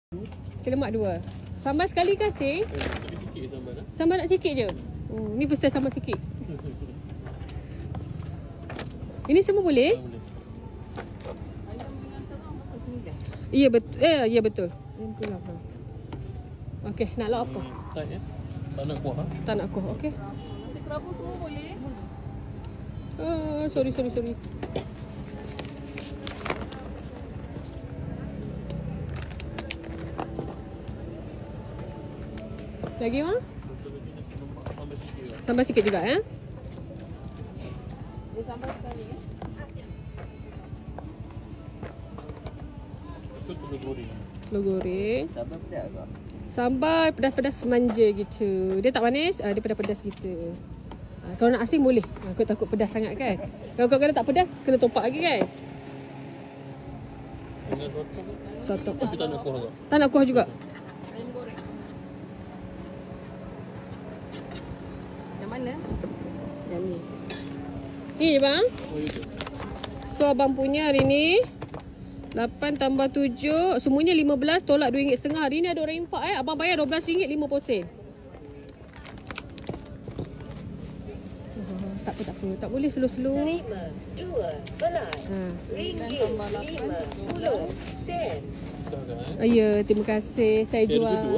Nasi lemak 2. Sambal sekali kasih. Sikit je sambal. Sambal nak sikit je. Ni first time sambal sikit. Ini semua boleh? Boleh. Ya betul. Ya betul. Yang pulang. Okey, nak lauk apa? Tight ya. Tak nak kuah. Tak nak kuah, okey. Nasi kerabu semua boleh? Sorry. Lagi mah? Sambal sikit juga. Sambal sikit juga ya. Dia sambal sekali ya? Lepas tu telur goreng. Telur goreng. Sambal pedas ke? Sambal pedas-pedas manja gitu. Dia tak manis, dia pedas-pedas gitu. Kalau nak asin boleh. Aku takut pedas sangat kan. Kalau kau kena tak pedas, kena topak lagi kan. Dengan sotong. Sotong. Tapi tak nak kuah juga. Tak nak kuah juga. Ayam goreng. Yang mana? Yang ni. Ni je bang. Oh ya. So abang punya hari ni 8 tambah 7, semuanya 15, tolak RM2.5. Hari ni ada orang infak Abang bayar RM12 5 posen. Tak apa. Tak boleh slow-slow. 5, 2, belas, ringgit, 50 sen. Dah kan? Ya, terima kasih. Saya Ada jual. sudu,